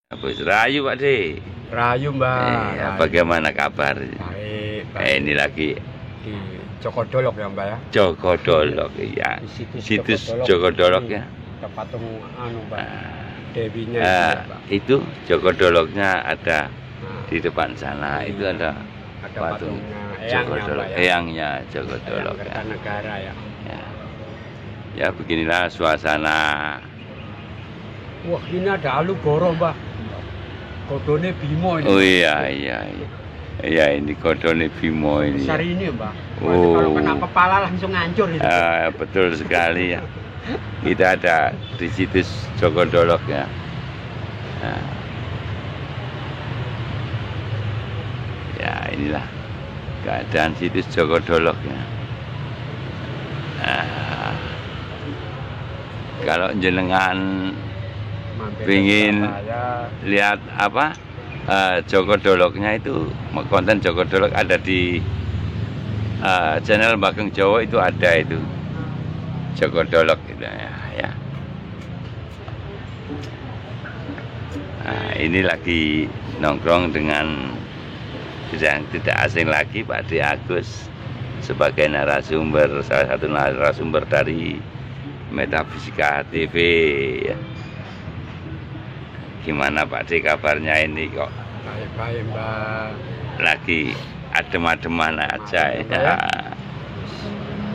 Habis rayu Pak De. Rayu Mbak. Rayu. Bagaimana kabar? Baik. Ini lagi di Jogodolok ya Mbak ya. Jogodolok ya. Di situs Jogodolok ya. Ada patung Mbak. Dewinya itu Jogodoloknya ada di depan sana. Itu ada patung Jogodolok. Eyangnya Jogodolok ya. Kertanegara ya. Ya beginilah suasana. Wah ini ada alu boro Mbak. Kodone Bimo ini. Oh iya. Ya ini kodone Bimo ini. Besar ini Mbak. Oh. Kalau kena kepala langsung hancur itu. Betul sekali ya. Kita ada di situs Jogodolok ya. Ya inilah keadaan situs Jogodolok ya. Kalau jenengan ingin lihat apa Jogodoloknya itu, konten Jogodolok ada di channel Bagong Jawa, itu ada itu Jogodolok gitu ya. Nah, ini lagi nongkrong dengan yang tidak asing lagi Pak De Agus sebagai narasumber, salah satu narasumber dari Metafisika TV ya. Gimana Pak De kabarnya ini kok? Baik Mbak. Lagi adem-ademan aja ya.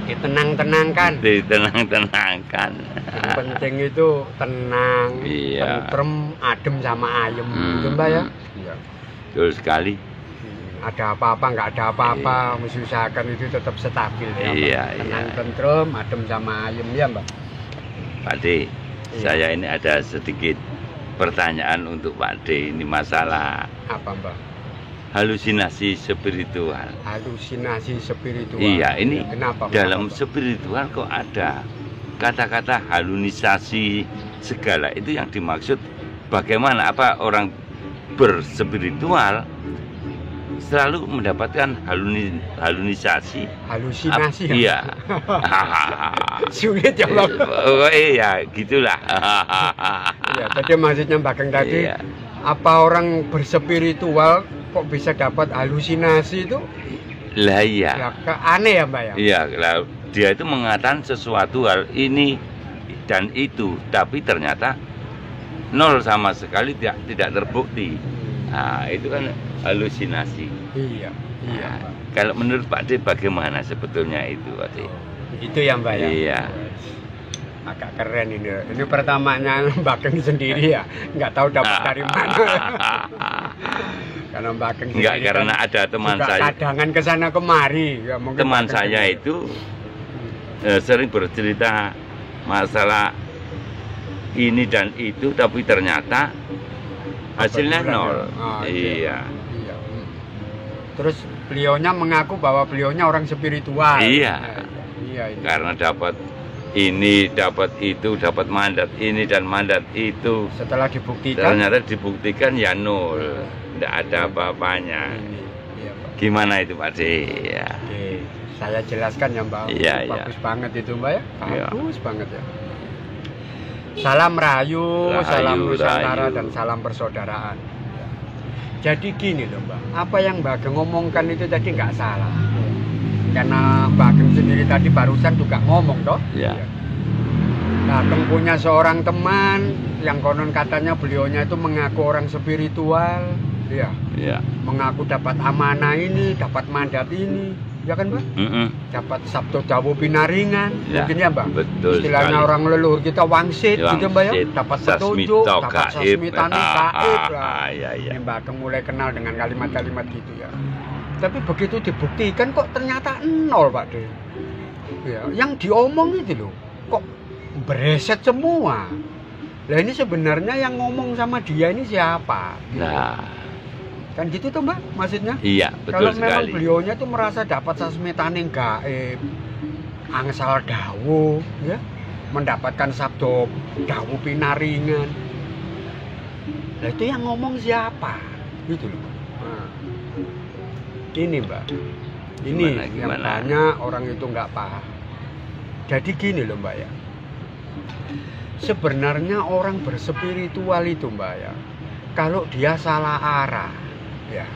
Ditenang-tenangkan. Ditenang-tenangkan. Yang penting itu tenang, tentrem, adem sama ayem, gitu Mbak ya. Iya. Betul sekali. Ada apa-apa, nggak ada apa-apa, usahakan itu tetap stabil ya Mbak. Iya, tenang, tentrem, adem sama ayem ya Mbak. Pak De, saya ini ada sedikit pertanyaan untuk Pak De. Ini masalah apa Mbak? Halusinasi spiritual. Halusinasi spiritual. Iya, ini kenapa, dalam spiritual kok ada kata-kata halusinasi segala. Itu yang dimaksud bagaimana? Apa orang berspiritual selalu mendapatkan halusinasi? Halusinasi. Iya. Sulit ya Mbak. Oh iya, gitulah. Iya, tadi maksudnya Bagong tadi. Iya. Apa orang berspiritual kok bisa dapat halusinasi itu? Lah iya. Ya, aneh ya Mbak ya? Iya, dia itu mengatakan sesuatu hal ini dan itu, tapi ternyata nol sama sekali, tidak terbukti. Nah, itu kan halusinasi. Iya. Nah, kalau menurut Pak De bagaimana sebetulnya itu Pak De? Itu ya Mbak ya? Iya. Agak keren ini. Ini pertamanya Bagong sendiri ya, nggak tahu dapat dari mana. Karena Bagong enggak, karena ada teman saya. Kadangan ke sana kemari. Ya, mungkin teman saya itu sering bercerita masalah ini dan itu, tapi ternyata hasilnya nol. Iya. Terus beliaunya mengaku bahwa beliaunya orang spiritual. Iya. Iya. Karena dapat ini, dapat itu, dapat mandat ini dan mandat itu. Setelah dibuktikan, ternyata dibuktikan ya nol, tidak ada apa-apanya. Iya, Pak. Gimana itu Pak De? Ya. Oke, saya jelaskan ya Mbak. Iya, bagus banget itu Mbak ya. Bagus banget ya. Salam Rahayu, salam Nusantara dan salam persaudaraan. Jadi gini loh Mbak, apa yang Bagong ngomongkan itu tadi nggak salah. Karena Bagong sendiri tadi barusan juga ngomong toh. Ya. Bagong punya seorang teman yang konon katanya beliaunya itu mengaku orang spiritual, ya. Mengaku dapat amanah ini, dapat mandat ini, ya kan Mbak? Dapat sabdo dawu pinaringan, mungkin ya Mbak. Betul. Istilahnya sekali. Orang leluhur kita wangsit, gitu Mbak ya. Dapat petunjuk, dapat sasmitani gaib lah. Ini Bagong mulai kenal dengan kalimat-kalimat gitu ya. Tapi begitu dibuktikan kok ternyata nol Pak De. Ya, yang diomong itu loh, kok bereset semua. Lah ini sebenarnya yang ngomong sama dia ini siapa? Nah, kan gitu tuh Mbak maksudnya? Iya, betul sekali. Kalau memang beliaunya tuh merasa dapat sasmitane gaib, angsal dawu, ya, mendapatkan sabdo dawu pinaringan. Lah itu yang ngomong siapa? Gitu loh. Ini Mbak, ini gimana? Yang banyak orang itu nggak paham. Jadi gini loh Mbak ya, sebenarnya orang berspiritual itu Mbak ya, kalau dia salah arah, ya.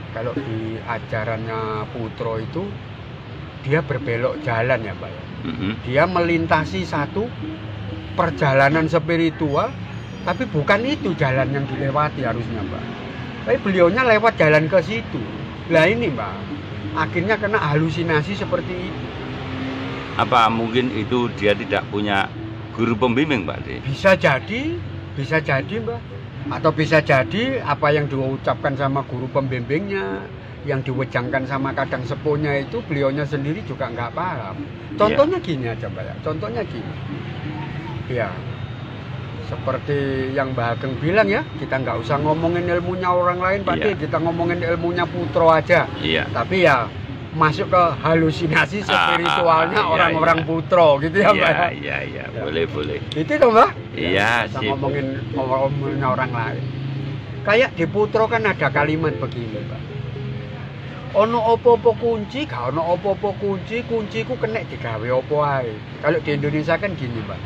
Kalau di ajarannya Putro itu dia berbelok jalan ya, Mbak. Dia melintasi satu perjalanan spiritual, tapi bukan itu jalan yang dilewati harusnya, Mbak. Tapi beliaunya lewat jalan ke situ. Lah ini, Mbak, akhirnya kena halusinasi seperti itu. Apa mungkin itu dia tidak punya guru pembimbing, Pak? Bisa jadi, Mbak. Atau bisa jadi apa yang diucapkan sama guru pembimbingnya, yang diwejangkan sama kadang sepuhnya itu beliaunya sendiri juga nggak paham. Contohnya gini aja, Mbak ya. Contohnya gini. Ya, seperti yang Mbak Ageng bilang ya, kita nggak usah ngomongin ilmunya orang lain, Pak De. Kita ngomongin ilmunya Putro aja. Tapi ya masuk ke halusinasi spiritualnya orang-orang Putro gitu ya, Mbak. Iya, boleh. Gitu dong, Mbak? Iya, kita ngomongin orang lain. Kayak di Putro kan ada kalimat begini, Mbak. Ono opo-opo kunci, gak ono opo-opo kunciku kena digawe opo ae. Kalau di Indonesia kan gini, Mbak.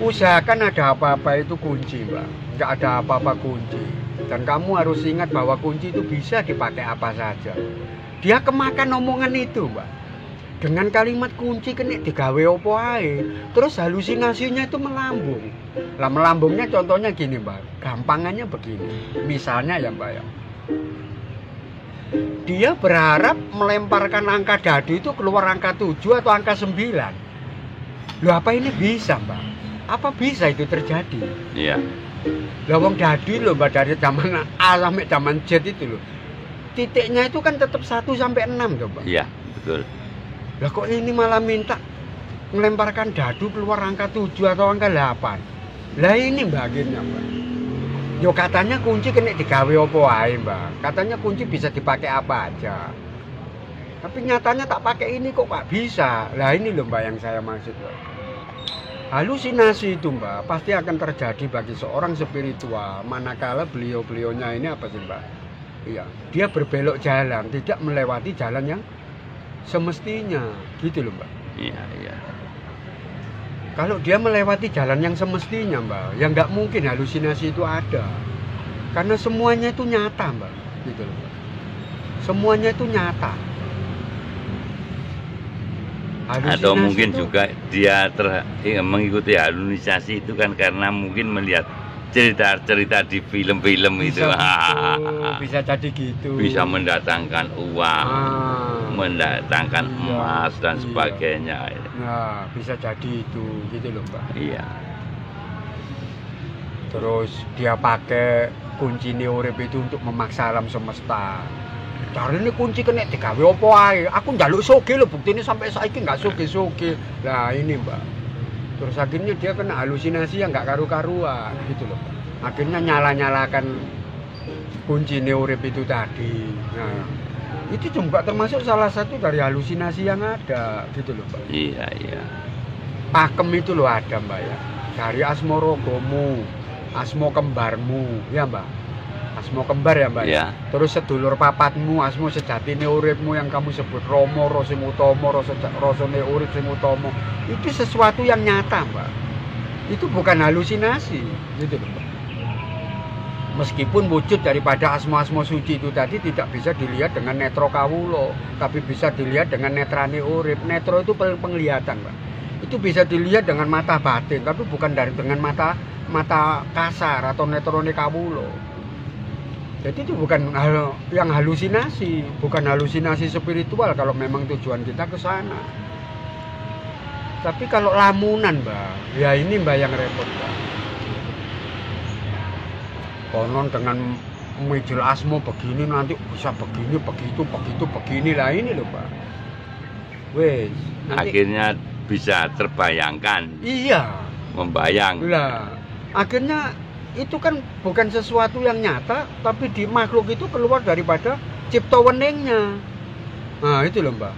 Usahakan ada apa-apa itu kunci, Mbak. Nggak ada apa-apa kunci. Dan kamu harus ingat bahwa kunci itu bisa dipakai apa saja. Dia kemakan omongan itu, Mbak. Dengan kalimat kunci kena digawe opo ae. Terus halusinasinya itu melambung. Lah melambungnya contohnya gini, Mbak. Gampangannya begini. Misalnya ya, Mbak ya. Dia berharap melemparkan angka dadu itu keluar angka 7 atau angka 9. Loh, apa ini bisa, Mbak? Apa bisa itu terjadi? Iya. Lah wong dadu loh, Mbak, dari zaman A sampai zaman Z itu loh. Titiknya itu kan tetap 1 sampai 6 tuh, Mbak. Iya, betul. Lah kok ini malah minta melemparkan dadu keluar angka 7 atau angka 8. Lah ini Mbak akhirnya, Mbak. Yo katanya kunci kena digawe opo ae, Mbak. Katanya kunci bisa dipakai apa aja. Tapi nyatanya tak pakai ini kok Pak bisa. Lah ini loh, Mbak, yang saya maksud, Mbak. Halusinasi itu, Mbak, pasti akan terjadi bagi seorang spiritual manakala beliau-beliaunya ini apa sih, Mbak? Iya, dia berbelok jalan, tidak melewati jalan yang semestinya, gitu loh, Mbak. Iya. Kalau dia melewati jalan yang semestinya, Mbak, ya nggak mungkin halusinasi itu ada. Karena semuanya itu nyata, Mbak, gitu loh, Mbak. Semuanya itu nyata. Atau mungkin itu juga dia mengikuti halusinasi itu kan karena mungkin melihat cerita-cerita di film-film itu. Bisa jadi gitu. Bisa mendatangkan uang, mendatangkan emas dan sebagainya. Nah, bisa jadi itu, gitu loh, Mbak. Iya. Terus dia pakai kunci urip itu untuk memaksa alam semesta. Dari ini kunci kena digawe opo ae. Aku njaluk soge lho, buktine sampai saiki nggak soge-soge. Lah ini, Mbak. Terus akhirnya dia kena halusinasi yang nggak karu-karuan, gitu loh. Akhirnya nyala-nyalakan kunci urip itu tadi. Nah, itu juga termasuk salah satu dari halusinasi yang ada, gitu loh, Mbak. Iya. Pakem itu loh ada, Mbak ya. Dari asmo rogomu, asmo kembarmu, ya, Mbak. Asmo kembar ya, Mbak. Ya. Terus sedulur papatmu, asmo sejatine uripmu yang kamu sebut Romo, Sing Utama, rasane urip sing utama. Itu sesuatu yang nyata, Mbak. Itu bukan halusinasi, gitu loh, Mbak. Meskipun wujud daripada asma-asma suci itu tadi tidak bisa dilihat dengan netro kawulo, tapi bisa dilihat dengan netrane urip. Netro itu penglihatan, Mbak. Itu bisa dilihat dengan mata batin, tapi bukan dengan mata kasar atau netrone kawulo. Jadi itu bukan yang halusinasi, bukan halusinasi spiritual kalau memang tujuan kita ke sana. Tapi kalau lamunan, Mbak, ya ini, Mbak, yang repot, Mbak. Konon dengan mijil asmo begini nanti bisa begini, begini lah ini loh, Pak. Wes, akhirnya bisa terbayangkan. Iya. Membayang. Lah, akhirnya itu kan bukan sesuatu yang nyata, tapi di makhluk itu keluar daripada cipta weningnya. Nah, itu loh, Mbak.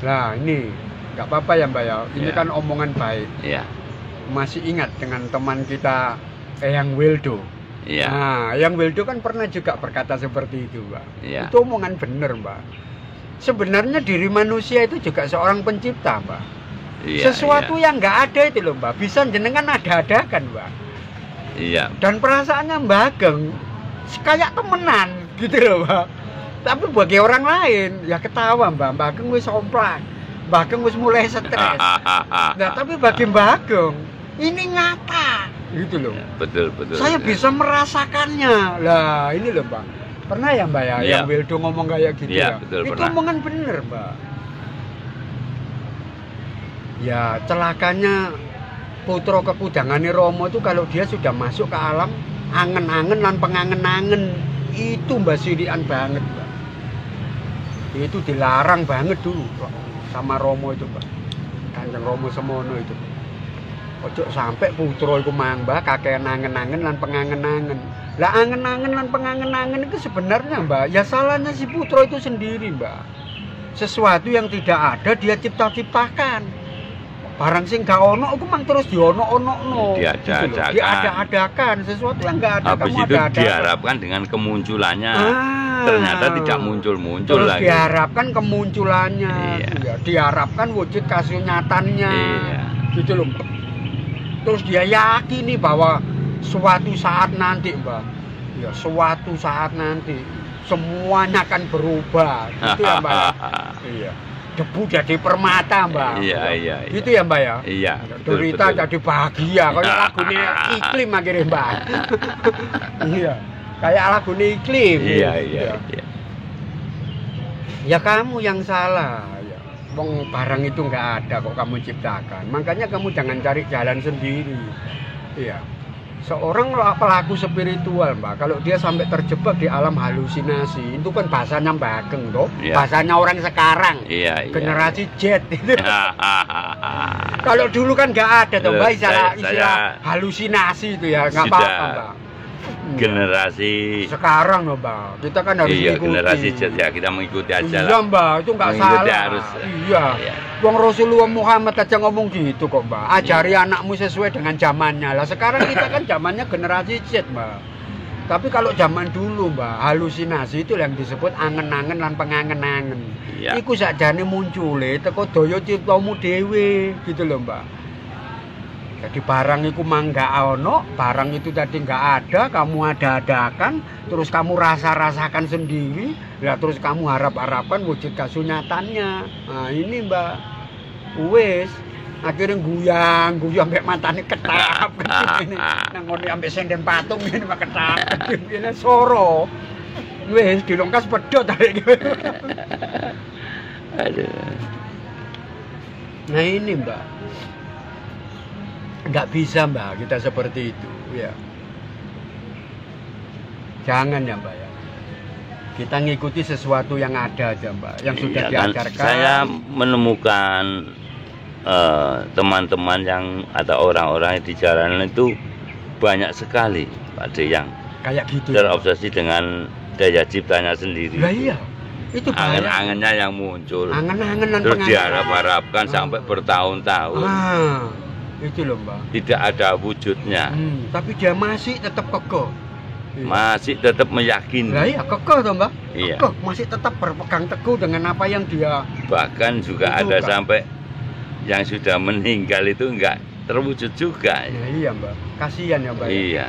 Nah, ini nggak apa-apa ya, Mbak ya. Ini kan omongan baik. Iya. Masih ingat dengan teman kita Eyang Wildo. Iya. Nah, Eyang Wildo kan pernah juga berkata seperti itu, Mbak. Iya. Itu omongan bener, Mbak. Sebenarnya diri manusia itu juga seorang pencipta, Mbak. Sesuatu yang nggak ada itu loh, Mbak. Bisa jenengan ada-adakan, Mbak. Iya. Dan perasaannya Mbak Ageng kayak temenan gitu loh, Mbak. Tapi bagi orang lain ya ketawa Mbak Ageng wis somplak. Mbak Ageng wis mulai stres. Nah, tapi bagi Mbak Ageng ini nyata gitu loh. Betul. Saya bisa merasakannya. Lah, ini loh, Mbak. Pernah ya Mbak ya, yang Wildo ngomong kayak gitu ya? Betul, itu pernah. omongan bener Mbak. Ya celakanya putra kekudangane Romo itu kalau dia sudah masuk ke alam angen-angen lan pengangen-angen itu Mbak Sirian banget Mbak. Itu dilarang banget dulu sama Romo itu Mbak. Kanjeng Romo semono itu. Ojo sampai putra iku mang Mbak kakean angen-angen lan pengangen-angen. Lah angen-angen lan pengangen-angen itu sebenarnya Mbak, ya salahnya si putra itu sendiri Mbak. Sesuatu yang tidak ada dia cipta-ciptakan. Barang sing gak ono iku mang terus diono-onokno. Diada-adakan sesuatu yang gak ada. Habis itu diharapkan dengan kemunculannya. Ternyata tidak muncul-muncul terus lagi. Diharapkan kemunculannya. Iya. Diharapkan wujud kasunyatannya. Iya. Gitu loh. Terus dia yakini bahwa suatu saat nanti Mbak, ya suatu saat nanti semuanya akan berubah, gitu ya Mbak. Iya. Debu jadi permata Mbak. Iya. Gitu ya Mbak ya. Iya. Derita jadi bahagia, kayak lagunya Iklim akhirnya Mbak. Iya. Kayak lagunya Iklim. Iya. Ya kamu yang salah. Wong barang itu nggak ada kok kamu ciptakan. Makanya kamu jangan cari jalan sendiri. Iya. Seorang pelaku spiritual Mbak, kalau dia sampai terjebak di alam halusinasi, itu kan bahasanya Mbak Ageng toh, bahasanya orang sekarang, generasi Z itu. Kalau dulu kan nggak ada toh Mbak istilah halusinasi itu ya, nggak apa-apa Mbak. Generasi sekarang loh Mbak, kita kan harus mengikuti. Generasi Z ya, kita mengikuti aja lah. Iya Mbak, itu nggak salah. Harus. Iya. Wong Rasulullah Muhammad aja ngomong gitu kok Mbak. Ajari anakmu sesuai dengan zamannya. Lah sekarang kita kan zamannya generasi Z Mbak. Tapi kalau zaman dulu Mbak, halusinasi itu yang disebut angen-angen lan pengangen-angen. Iku sakjane muncule teko daya ciptamu dhewe gitu loh Mbak. Jadi barang itu mang nggak ono, barang itu tadi nggak ada, kamu ada-adakan, terus kamu rasa-rasakan sendiri, ya terus kamu harap-harapan wujud kasunyatannya. Nah ini Mbak, wes akhirnya guyang sampai matanya ketap, ini nangoni sampai senden patung ini Mbak ketap, ini soro, wes dilongkas pedot tadi. Nah ini Mbak. Nggak bisa Mbak kita seperti itu ya. Jangan ya Mbak ya. Kita ngikuti sesuatu yang ada aja Mbak, yang sudah diajarkan. Saya menemukan teman-teman yang atau orang-orang di jalanan itu banyak sekali Pak De yang kayak gitu terobsesi dengan daya ciptanya sendiri. Nah, iya. Itu angen-angennya yang muncul. Angen-angen terus diharap-harapkan sampai bertahun-tahun. Itu loh Mbak. Tidak ada wujudnya. Tapi dia masih tetap kokoh. Masih tetap meyakini. Lah iya kokoh toh Mbak. Iya. Kokoh, masih tetap berpegang teguh dengan apa yang dia. Bahkan juga ada sampai yang sudah meninggal itu enggak terwujud juga. Nah, iya Mbak. Kasihan ya Mbak. Iya.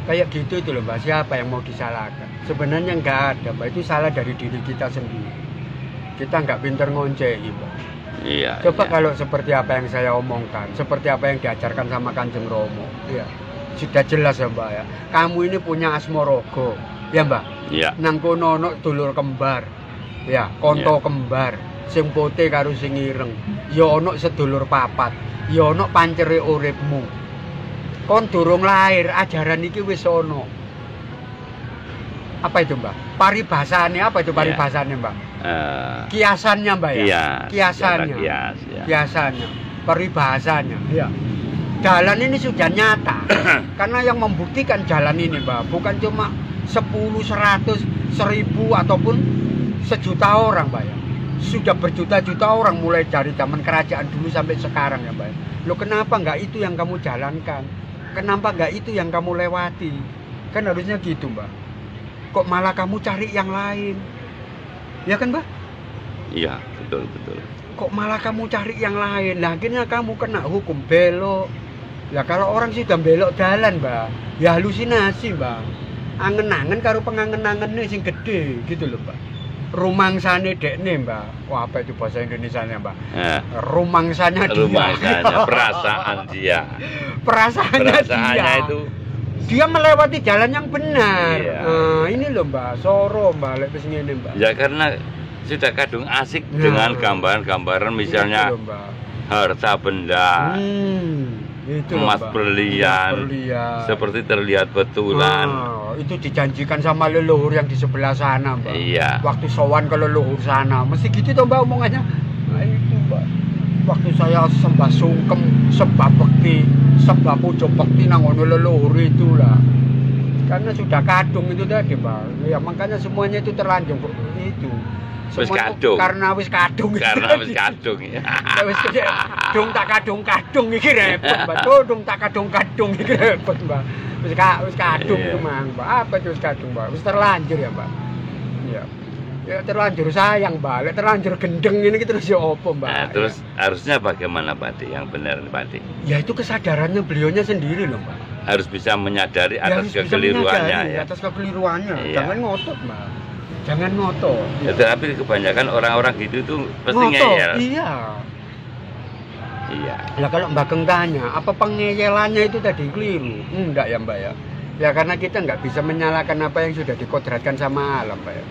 Kayak gitu itu loh Mbak. Siapa yang mau disalahkan? Sebenarnya enggak ada Mbak. Itu salah dari diri kita sendiri. Kita enggak pintar ngonceki Mbak. Iya. Coba kalau seperti apa yang saya omongkan, seperti apa yang diajarkan sama Kanjeng Romo, ya sudah jelas ya Mbak ya. Kamu ini punya Asmorogo, ya Mbak. Iya. Nang kono ono dulur kembar, ya konto kembar, sing pote karo sing ireng. Ya ono sedulur papat, ya ono pancere uripmu. Kon durung lahir, ajaran iki wis ono. Apa itu Mbak? Paribasane apa itu paribasane Mbak? Kiasannya Mbak ya? Iya, kiasannya. Kiasannya, peribahasanya. Ya. Jalan ini sudah nyata. Karena yang membuktikan jalan ini Mbak, bukan cuma 10, 100, 1000 ataupun sejuta orang Mbak ya. Sudah berjuta-juta orang mulai dari zaman kerajaan dulu sampai sekarang ya Mbak. Loh kenapa nggak itu yang kamu jalankan? Kenapa nggak itu yang kamu lewati? Kan harusnya gitu Mbak. Kok malah kamu cari yang lain? Ya kan Mbak? Iya, betul. Kok malah kamu cari yang lain? Nah, akhirnya kamu kena hukum belok. Ya kalau orang sudah belok jalan, Mbak, ya halusinasi, Mbak. Angen-angen karo pengangen-angene sing gede gitu loh, Mbak. Rumangsane dekne, Mbak. Wah, apa itu bahasa Indonesianya, Mbak? Rumangsanya dia. Rumangsanya, perasaan dia. Perasaannya dia. Itu dia melewati jalan yang benar. Iya. Nah, ini loh, Mbak, soro, Mbak, lek wis ngene, Mbak. Ya karena sudah kadung asik dengan gambaran-gambaran misalnya loh, harta benda. Itu emas berlian, seperti terlihat betulan. Itu dijanjikan sama leluhur yang di sebelah sana, Mbak. Iya. Waktu sowan ke leluhur sana, mesti gitu toh, Mbak, omongannya. Nah itu, Mbak. Waktu saya sembah sungkem, sembah bekti, sembah pujo bekti nang ono leluhur itulah. Karena sudah kadung itu tadi, Mbak. Ya makanya semuanya itu terlanjur itu. Wis kadung. Karena wis kadung. Karena wis kadung ya. Wis kadung tak kadung-kadung iki repot, Mbak. Dong tak kadung-kadung iki repot, Mbak. Wis kadung itu, Mbak. Apa itu wis kadung, Mbak? Wis terlanjur ya, Mbak. Iya. Ya terlanjur sayang, Mbak. Lek terlanjur gendeng ini terus ya opo, Mbak. Nah, terus harusnya bagaimana, Pak Dik? Yang benar, Pak Dik? Ya itu kesadarannya beliaunya sendiri loh, Mbak. Harus bisa menyadari atas kekeliruannya ya. Atas kekeliruannya. Iya. Jangan ngotot, Mbak. Jangan ngotot. Ya, tapi kebanyakan orang-orang gitu tuh pasti ngeyel. Iya. Iya. Ya kalau Mbak Geng tanya, apa pengeyelannya itu tadi keliru? Enggak ya, Mbak ya. Ya karena kita nggak bisa menyalahkan apa yang sudah dikodratkan sama alam, Mbak ya.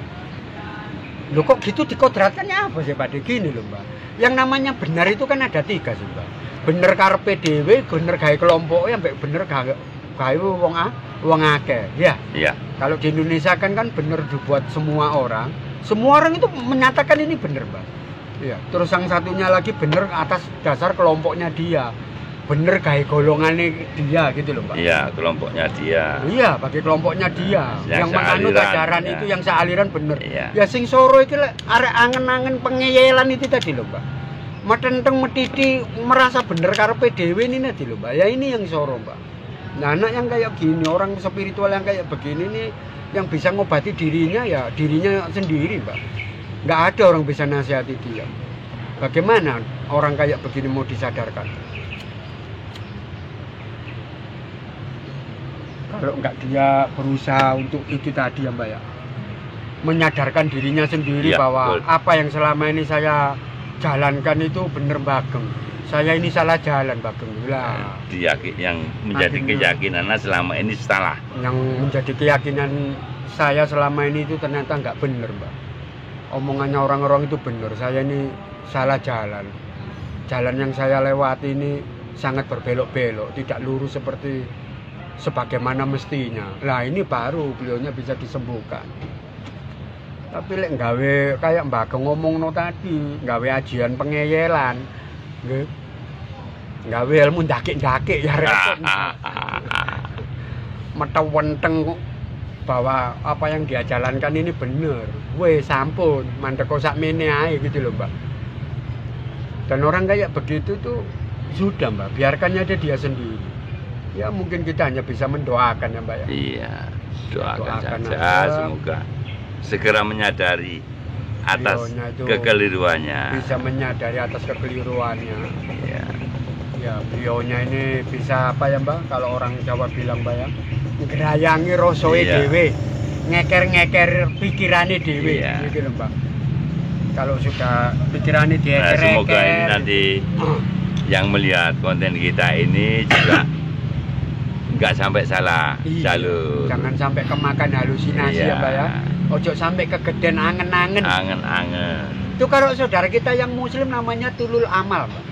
Loh kok gitu dikodratkannya apa sih, Pak? Gini loh, Mbak. Yang namanya benar itu kan ada 3 sih, Mbak. Bener karepe dhewe, bener gawe kelompoknya, sampai bener gawe wong akeh, ya. Iya. Kalau di Indonesia kan bener dibuat semua orang itu menyatakan ini bener, Mbak. Iya. Terus yang satunya lagi bener atas dasar kelompoknya dia, bener gawe golongannya dia gitu loh, Mbak. Iya, kelompoknya dia. Iya, bagi kelompoknya dia. Yang menganut ajaran ya. itu yang sealiran bener. Iya. Ya sing soro iki lek arek angen-angen pengeyelan itu tadi loh, Mbak. Metenteng metiti merasa bener karepe dhewe ini tadi loh, Mbak. Ya ini yang soro, Mbak. Nah, anak yang kayak gini, orang spiritual yang kayak begini nih, yang bisa ngobati dirinya ya dirinya sendiri, Mbak. Nggak ada orang bisa nasihati dia. Bagaimana orang kayak begini mau disadarkan? Kalau nggak dia berusaha untuk itu tadi ya, Mbak ya, menyadarkan dirinya sendiri ya, bahwa betul. Apa yang selama ini saya jalankan itu bener, Mbak Geng. Saya ini salah jalan, Pak Geng. Lah, yang menjadi keyakinan selama ini salah. Yang menjadi keyakinan saya selama ini itu ternyata nggak benar, Mbak. Omongannya orang-orang itu benar. Saya ini salah jalan. Jalan yang saya lewati ini sangat berbelok-belok, tidak lurus seperti sebagaimana mestinya. Nah, ini baru beliaunya bisa disembuhkan. Tapi lek gawe kayak Mbak Geng ngomongno tadi, gawe ajian pengeyelan, nggih. Gawe ilmu ndakik-ndakik ya repot. Metewenteng bahwa apa yang dia jalankan ini benar. Weh, sampun, mandek kok sakmene ae gitu loh, Mbak. Dan orang kayak begitu tuh sudah, Mbak, biarkannya dia sendiri. Ya mungkin kita hanya bisa mendoakan ya, Mbak ya. Iya, doakan saja semoga segera menyadari atas kekeliruannya. Bisa menyadari atas kekeliruannya. Iya. Ya, beliaunya ini bisa apa ya, Mbak? Kalau orang Jawa bilang, Mbak ya, ngerayangi rosoe dhewe, ngeker-ngeker pikirane dhewe, gitu loh, Mbak. Kalau sudah pikirannya dia semoga ini nanti yang melihat konten kita ini juga nggak sampai salah jalur. Jangan sampai kemakan halusinasi ya, Mbak ya. Ojo sampai kegedean angen-angen. Angen-angen. Itu kalau saudara kita yang muslim namanya tulul amal, Mbak.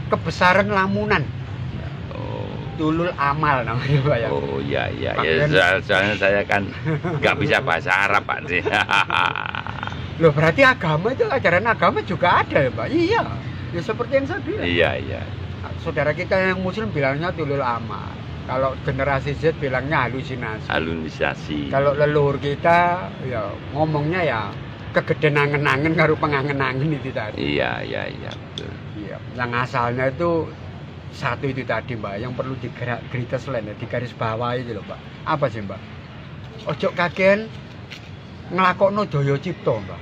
Kebesaran lamunan. Oh. Tulul amal namanya, Pak ya. Oh iya. Soalnya saya kan nggak bisa bahasa Arab, Pak. Loh, berarti agama itu, ajaran agama juga ada ya, Pak? Iya. Ya seperti yang saya bilang. Iya. Saudara kita yang muslim bilangnya tulul amal. Kalau generasi Z bilangnya halusinasi. Kalau leluhur kita ya ngomongnya ya kegedean angen-angen karo pengangen-angen itu tadi. Iya, betul. Iya, yang asalnya itu satu itu tadi, Mbak, yang perlu digaris digaris bawah itu loh, Mbak. Apa sih, Mbak? Ojo kagen ngelakokno daya cipta, Mbak.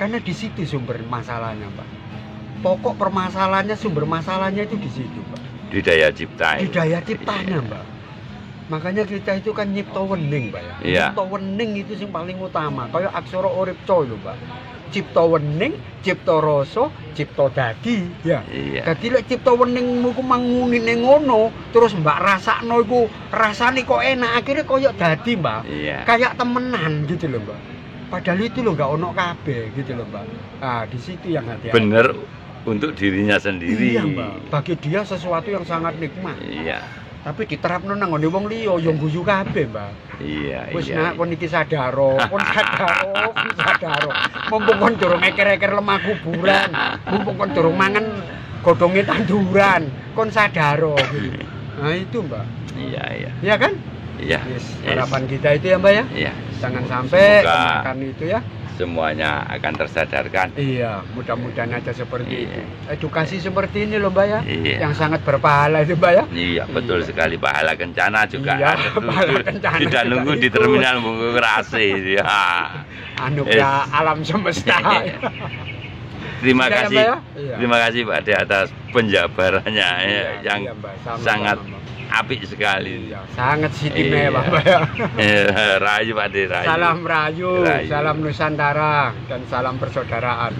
Karena di situ sumber masalahnya, Mbak. Pokok permasalahannya, sumber masalahnya itu di situ, Mbak. Di daya cipta. Di daya ciptanya, Mbak. Makanya kita itu kan nyipta wening, Mbak ya. Nyipta wening itu yang paling utama. Kayak aksara uripca lho, Mbak. Cipta wening, cipta rasa, cipta dadi, ya. Dadi lek cipta weningmu ku mangunine ngono, terus Mbak rasakno iku rasane kok enak, akhirnya koyo dadi, Mbak. Kayak temenan gitu loh, Mbak. Padahal itu loh nggak ono kabeh gitu loh, Mbak. Nah, di situ yang hati-hati. Bener untuk dirinya sendiri. Iya, Mbak. Bagi dia sesuatu yang sangat nikmat. Iya. Tapi diterapno nang ngene wong liya yo guyu kabeh, Mbak. Iya, wis nak kon iki sadaro, kon sadaro. Mumpung kon durung eker-eker lemah kuburan, mumpung kon durung mangan godhonge tanduran, kon sadaro gitu. Nah, itu, Mbak. Iya, iya. Iya kan? Iya. Yes, harapan kita itu ya, Mbak ya. Iya. Jangan sampai semoga makan itu ya. Semuanya akan tersadarkan. Iya, mudah-mudahan aja seperti itu. Edukasi seperti ini loh, Mbak ya. Iya. Yang sangat berpahala itu, Mbak ya. Iya, betul sekali. Pahala kencana juga. Iya, pahala kencana. Tidak nunggu di terminal Bungku Kerase. Ya. Anugerah alam semesta. Terima Sudah, kasih. Ya, Mbak, ya? Terima kasih Pak Ade atas penjabarannya yang iya, Mbak. Sama-sama, sangat Mbak. apik sekali. Iya, sangat istimewa, Mbak ya. Rayu Pak Ade, rayu. Salam rayu, salam Nusantara dan salam persaudaraan.